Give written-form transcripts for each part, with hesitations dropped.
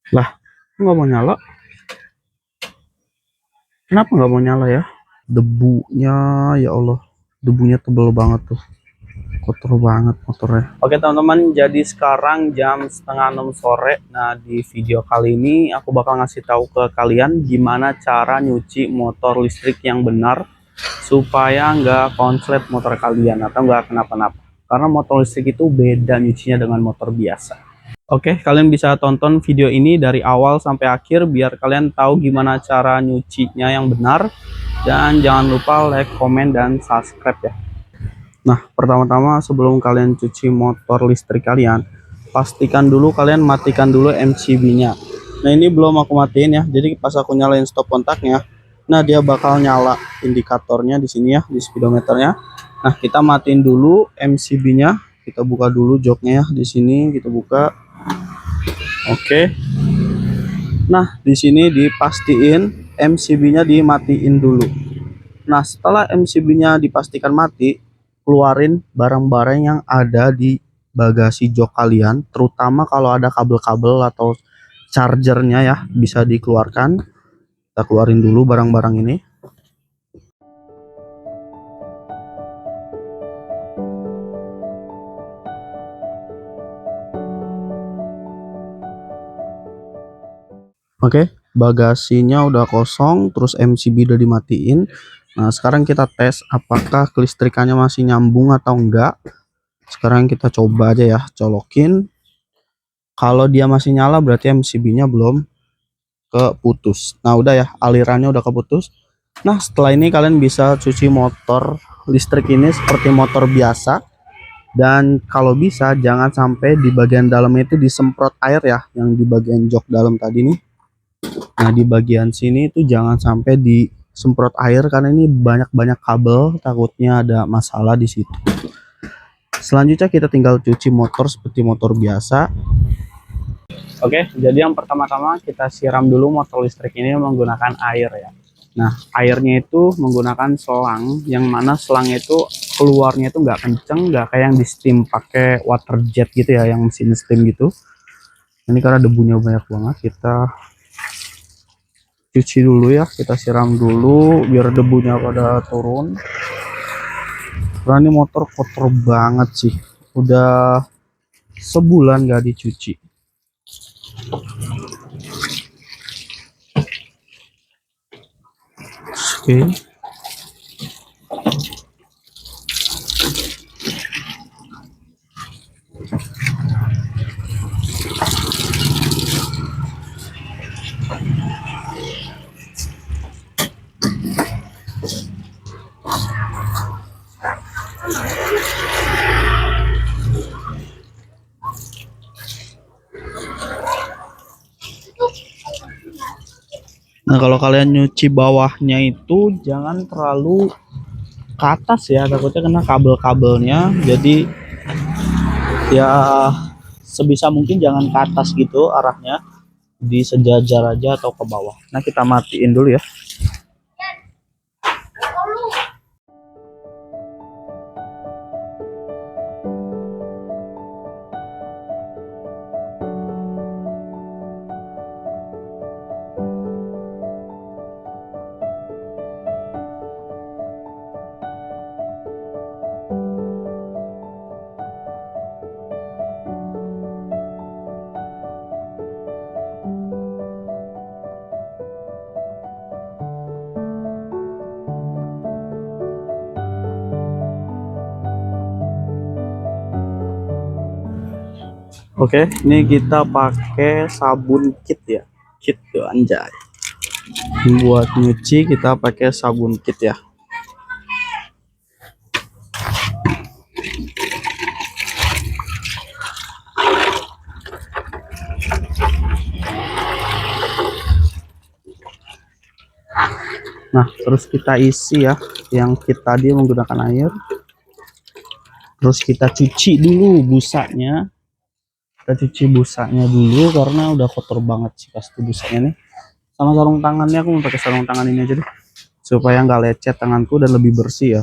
Lah, nggak mau nyala? Kenapa nggak mau nyala ya? Debunya, ya Allah, debunya tebel banget tuh, kotor banget motornya. Oke teman-teman, jadi sekarang jam setengah 6 sore. Nah, di video kali ini aku bakal ngasih tahu ke kalian gimana cara nyuci motor listrik yang benar supaya nggak konslet motor kalian atau nggak kenapa-napa. Karena motor listrik itu beda nyucinya dengan motor biasa. Oke, kalian bisa tonton video ini dari awal sampai akhir biar kalian tahu gimana cara nyucinya yang benar. Dan jangan lupa like, komen, dan subscribe ya. Nah, pertama-tama sebelum kalian cuci motor listrik kalian, pastikan dulu kalian matikan dulu MCB-nya. Nah, ini belum aku matiin ya. Jadi pas aku nyalain stop kontaknya, nah dia bakal nyala indikatornya di sini ya, di speedometernya. Nah, kita matiin dulu MCB-nya. Kita buka dulu joknya ya, di sini kita buka. Oke. Nah, di sini dipastiin MCB-nya dimatiin dulu. Nah, setelah MCB-nya dipastikan mati, keluarin barang-barang yang ada di bagasi jok kalian, terutama kalau ada kabel-kabel atau chargernya ya, bisa dikeluarkan. Kita keluarin dulu barang-barang ini. Oke, bagasinya udah kosong, terus MCB udah dimatiin. Nah, sekarang kita tes apakah kelistrikannya masih nyambung atau enggak. Sekarang kita coba aja ya, colokin. Kalau dia masih nyala berarti MCB-nya belum keputus. Nah, udah ya, alirannya udah keputus. Nah, setelah ini kalian bisa cuci motor listrik ini seperti motor biasa. Dan kalau bisa jangan sampai di bagian dalamnya itu disemprot air ya, yang di bagian jok dalam tadi nih. Nah, di bagian sini itu jangan sampai disemprot air karena ini banyak-banyak kabel, takutnya ada masalah di situ. Selanjutnya kita tinggal cuci motor seperti motor biasa. Oke, jadi yang pertama-tama kita siram dulu motor listrik ini menggunakan air ya. Nah, airnya itu menggunakan selang, yang mana selang itu keluarnya itu nggak kenceng, nggak kayak yang di steam pakai water jet gitu ya, yang mesin steam gitu. Ini karena debunya banyak banget, kita cuci dulu ya, kita siram dulu biar debunya pada turun. Karena ini motor kotor banget sih, udah sebulan nggak dicuci. Oke. Nah, kalau kalian nyuci bawahnya itu jangan terlalu ke atas ya, takutnya kena kabel-kabelnya. Jadi ya sebisa mungkin jangan ke atas gitu arahnya, di sejajar aja atau ke bawah. Nah, kita matiin dulu ya. Oke, ini kita pakai sabun kit ya. Kit tuh anjay. Buat nyuci kita pakai sabun kit ya. Nah, terus kita isi ya yang kit tadi menggunakan air. Terus kita cuci dulu busanya. Kita cuci busanya dulu karena udah kotor banget sih pasti busanya nih. Sama sarung tangannya, aku mau pakai sarung tangan ini aja deh supaya nggak lecet tanganku dan lebih bersih ya.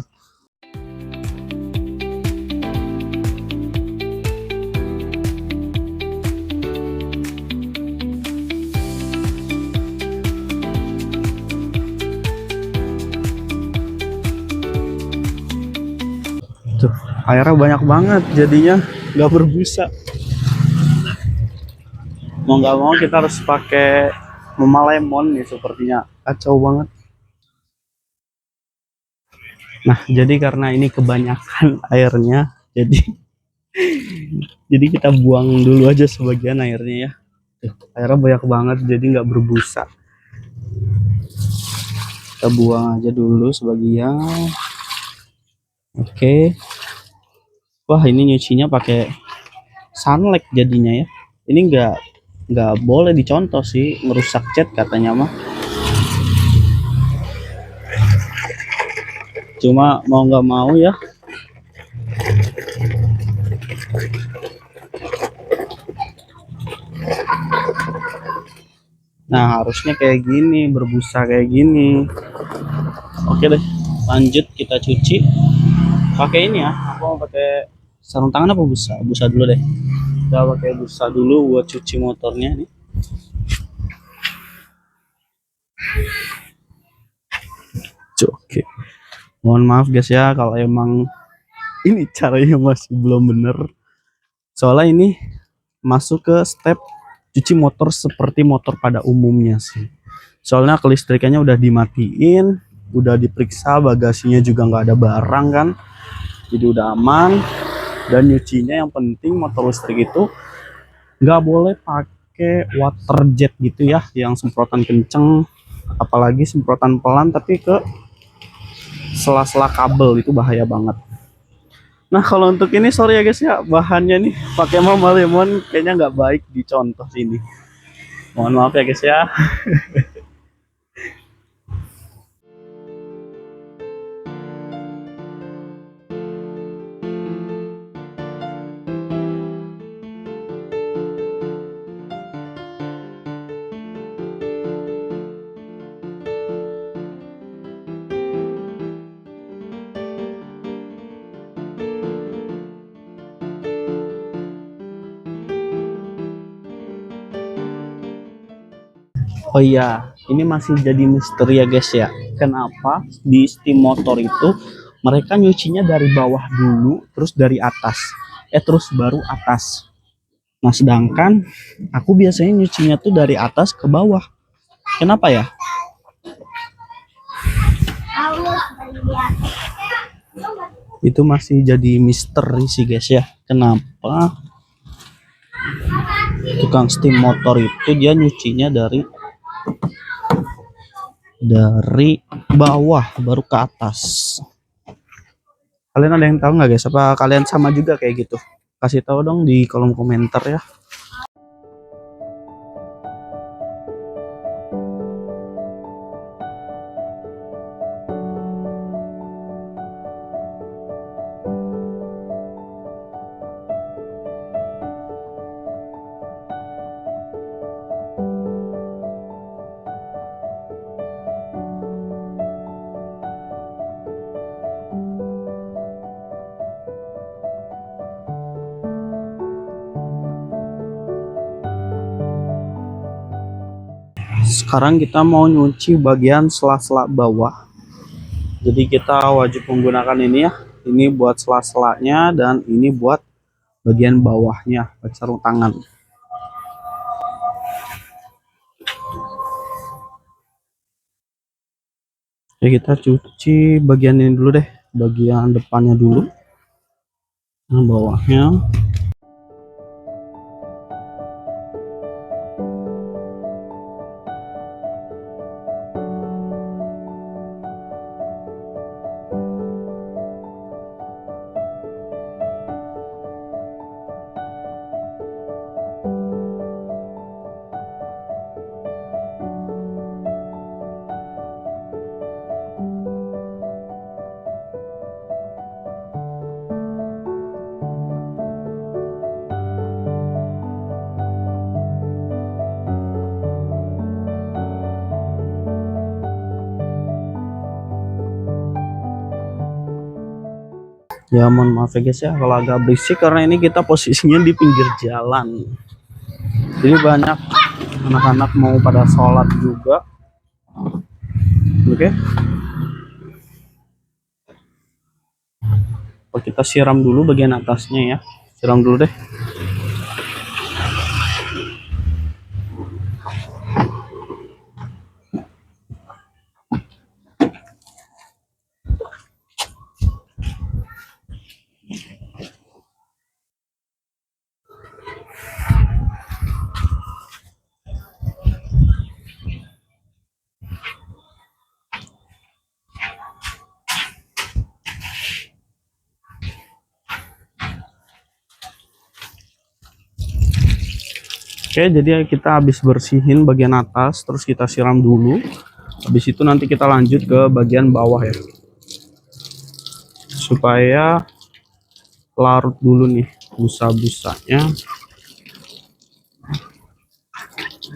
Airnya banyak banget, jadinya nggak berbusa. Mau nggak mau kita harus pakai Mama Lemon nih, sepertinya kacau banget. Nah, jadi karena ini kebanyakan airnya, jadi kita buang dulu aja sebagian airnya ya. Tuh, airnya banyak banget, jadi nggak berbusa. Kita buang aja dulu sebagian. Oke. Wah, ini nyucinya pakai sunlight jadinya ya. Ini nggak boleh dicontoh sih, merusak cat katanya mah. Cuma mau nggak mau ya. Nah, harusnya kayak gini, berbusa kayak gini. Oke deh, lanjut kita cuci. Pakai ini ya, aku mau pakai sarung tangan apa busa? Busa dulu deh. Kita pakai busa dulu buat cuci motornya nih. Oke. Mohon maaf guys ya kalau emang ini caranya masih belum bener. Soalnya ini masuk ke step cuci motor seperti motor pada umumnya sih. Soalnya kelistrikannya udah dimatiin, udah diperiksa, bagasinya juga nggak ada barang kan, jadi udah aman. Dan nyucinya yang penting motor listrik itu nggak boleh pakai water jet gitu ya, yang semprotan kenceng, apalagi semprotan pelan tapi ke sela-sela kabel, itu bahaya banget. Nah, kalau untuk ini sorry ya guys ya, bahannya nih pakai Mama Lemon kayaknya nggak baik dicontoh sini. Mohon maaf ya guys ya. Oh iya, ini masih jadi misteri ya guys ya. Kenapa di steam motor itu mereka nyucinya dari bawah dulu, terus dari atas, terus baru atas. Nah, sedangkan aku biasanya nyucinya tuh dari atas ke bawah. Kenapa ya? Itu masih jadi misteri sih guys ya. Kenapa tukang steam motor itu dia nyucinya dari bawah baru ke atas. Kalian ada yang tahu nggak guys? Apa kalian sama juga kayak gitu? Kasih tahu dong di kolom komentar ya. Sekarang kita mau nyuci bagian sela-sela bawah. Jadi kita wajib menggunakan ini ya. Ini buat sela-selanya dan ini buat bagian bawahnya, pakai sarung tangan. Oke, kita cuci bagian ini dulu deh, bagian depannya dulu. Nah, bawahnya. Ya mohon maaf ya guys ya kalau agak berisik karena ini kita posisinya di pinggir jalan. Jadi banyak anak-anak mau pada sholat juga. Oke. Kita siram dulu bagian atasnya ya. Siram dulu deh. Oke, jadi kita habis bersihin bagian atas, terus kita siram dulu. Habis itu nanti kita lanjut ke bagian bawah ya. Supaya larut dulu nih busa-busanya.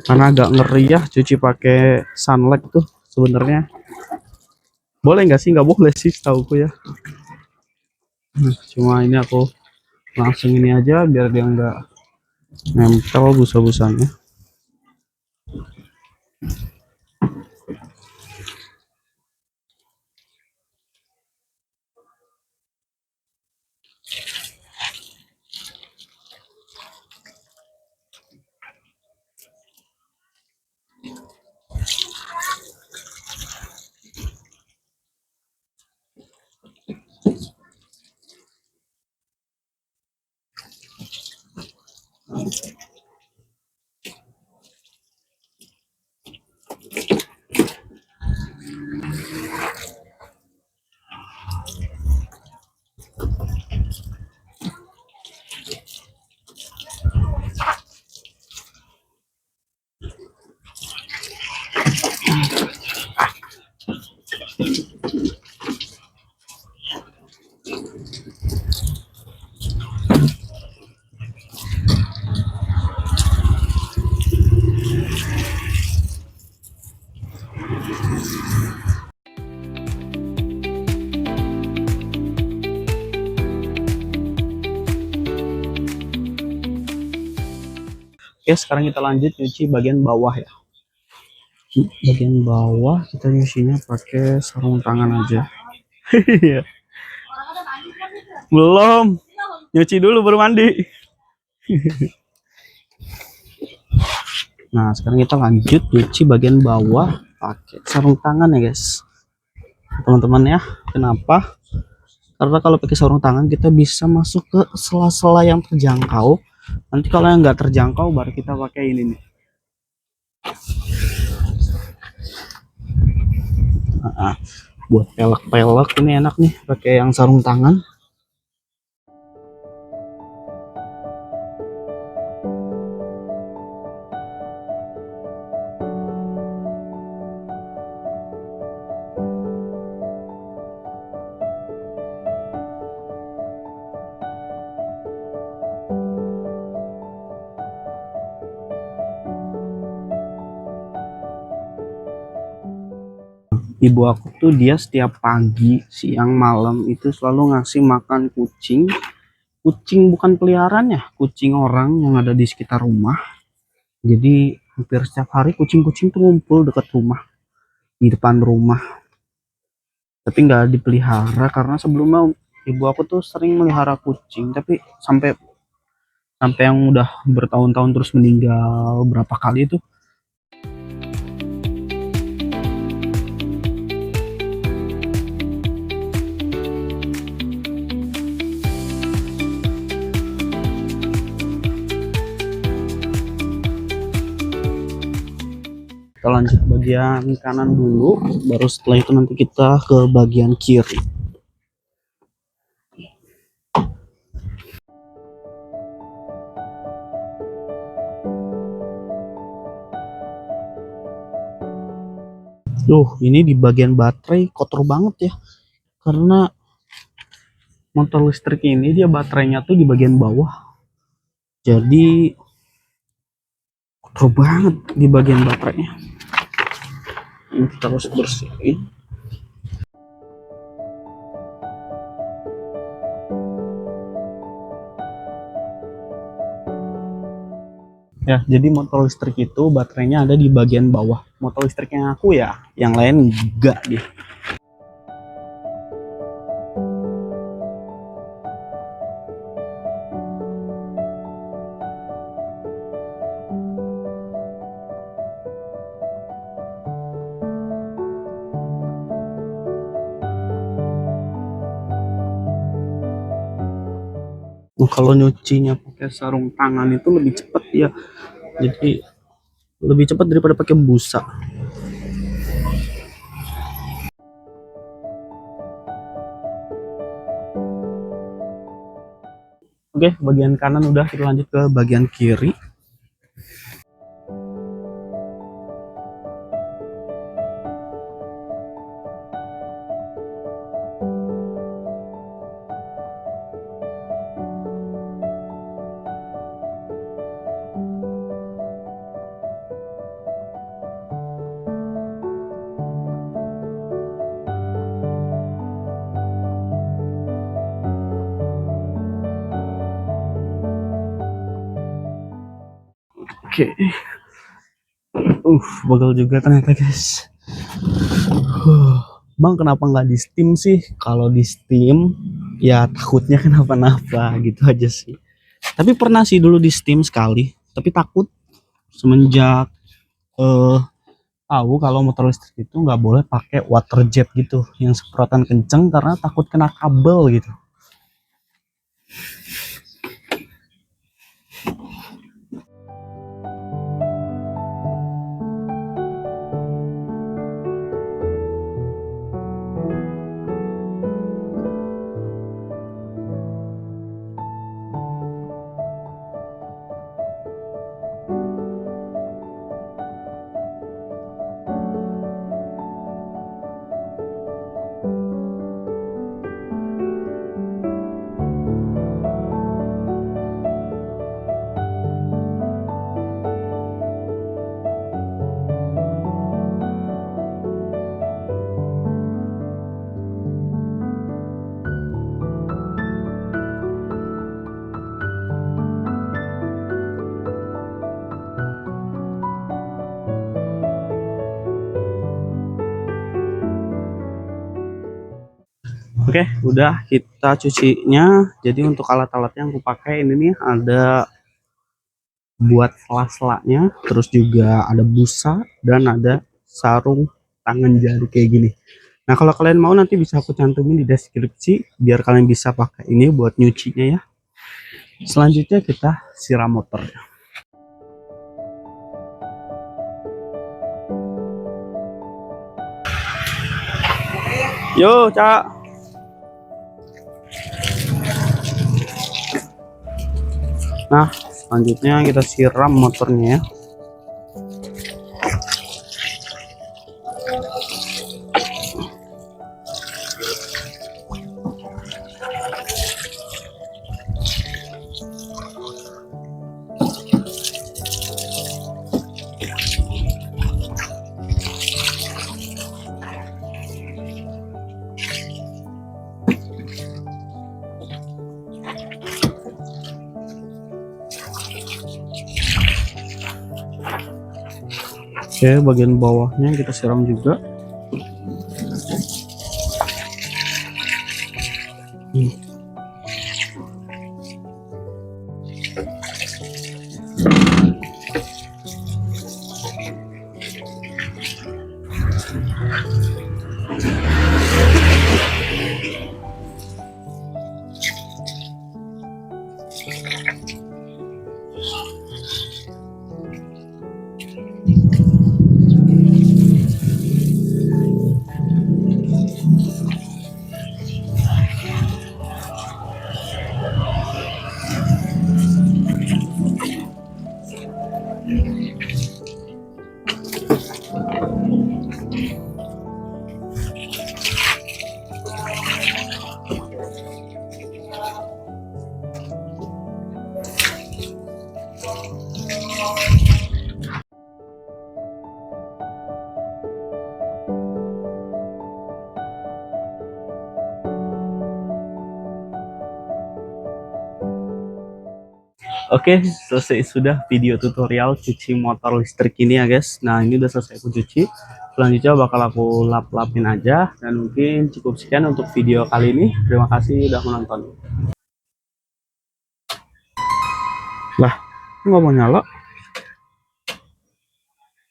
Karena agak ngeri ya cuci pakai sunlight tuh sebenarnya. Boleh nggak sih? Nggak boleh sih setauku ya. Cuma ini aku langsung ini aja biar dia nggak nempel busa-busanya. Oke, sekarang kita lanjut nyuci bagian bawah ya. Bagian bawah kita nyucinya pakai sarung tangan aja. Belum, nyuci dulu baru mandi. Nah, sekarang kita lanjut nyuci bagian bawah pakai sarung tangan ya guys, teman-teman ya. Kenapa? Karena kalau pakai sarung tangan kita bisa masuk ke sela-sela yang terjangkau. Nanti kalau yang nggak terjangkau baru kita pakai ini nih. Nah, buat pelek-pelek ini enak nih pakai yang sarung tangan. Ibu aku tuh dia setiap pagi, siang, malam itu selalu ngasih makan kucing. Kucing bukan peliharaan ya, kucing orang yang ada di sekitar rumah. Jadi hampir setiap hari kucing-kucing tuh ngumpul dekat rumah, di depan rumah. Tapi nggak dipelihara karena sebelumnya ibu aku tuh sering melihara kucing, tapi sampai sampai yang udah bertahun-tahun terus meninggal berapa kali itu. Kita lanjut bagian kanan dulu, baru setelah itu nanti kita ke bagian kiri. Ini di bagian baterai kotor banget ya, karena motor listrik ini dia baterainya tuh di bagian bawah, jadi kotor banget di bagian baterainya. Ini kita harus bersihin. Ya, jadi motor listrik itu baterainya ada di bagian bawah. Motor listrik yang aku ya, yang lain enggak deh. kalau nyucinya pakai sarung tangan itu lebih cepat ya. Jadi lebih cepat daripada pakai busa. Oke, bagian kanan udah, kita lanjut ke bagian kiri. Oke. Bagel juga ternyata guys. Bang, kenapa nggak di steam sih? Kalau di steam ya takutnya kenapa-napa gitu aja sih. Tapi pernah sih dulu di steam sekali, tapi takut semenjak eh tahu kalau motor listrik itu nggak boleh pakai water jet gitu, yang semprotan kenceng karena takut kena kabel gitu. Oke, udah kita cucinya. Jadi untuk alat-alat yang aku pakai ini nih, ada buat sela-selanya, terus juga ada busa dan ada sarung tangan jari kayak gini. Nah, kalau kalian mau nanti bisa aku cantumin di deskripsi biar kalian bisa pakai ini buat nyucinya ya. Selanjutnya kita siram motor. Yo, Cak. Nah, selanjutnya kita siram motornya ya. Oke, bagian bawahnya kita siram juga. Oke, selesai sudah video tutorial cuci motor listrik ini ya guys. Nah, ini udah selesai aku cuci. Selanjutnya bakal aku lap-lapin aja. Dan mungkin cukup sekian untuk video kali ini. Terima kasih udah menonton. Lah, nggak mau nyala?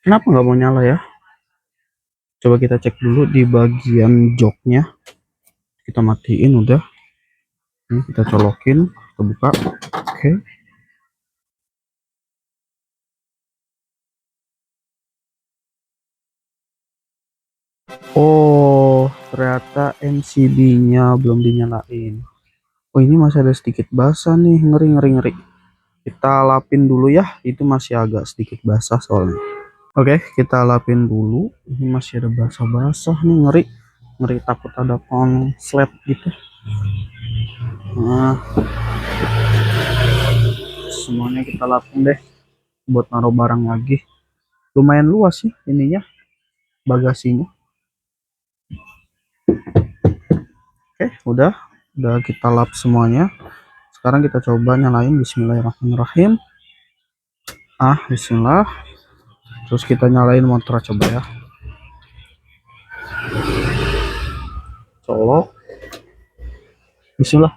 Kenapa nggak mau nyala ya? Coba kita cek dulu di bagian joknya. Kita matiin udah. Ini kita colokin. kita buka. Oke. Oh, ternyata MCB-nya belum dinyalain. Oh, ini masih ada sedikit basah nih, ngeri ngeri ngeri. Kita lapin dulu ya, itu masih agak sedikit basah soalnya. Oke, kita lapin dulu. Ini masih ada basah-basah nih, ngeri. Ngeri takut ada konslet gitu. Nah, semuanya kita lapin deh buat naruh barang lagi. Lumayan luas sih ininya, bagasinya. Oke, udah kita lap semuanya. Sekarang kita coba nyalain. Bismillahirrahmanirrahim. Bismillah. Terus kita nyalain motor coba ya. Colok. Bismillah.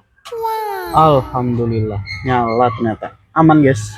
Alhamdulillah nyala ternyata. Aman guys.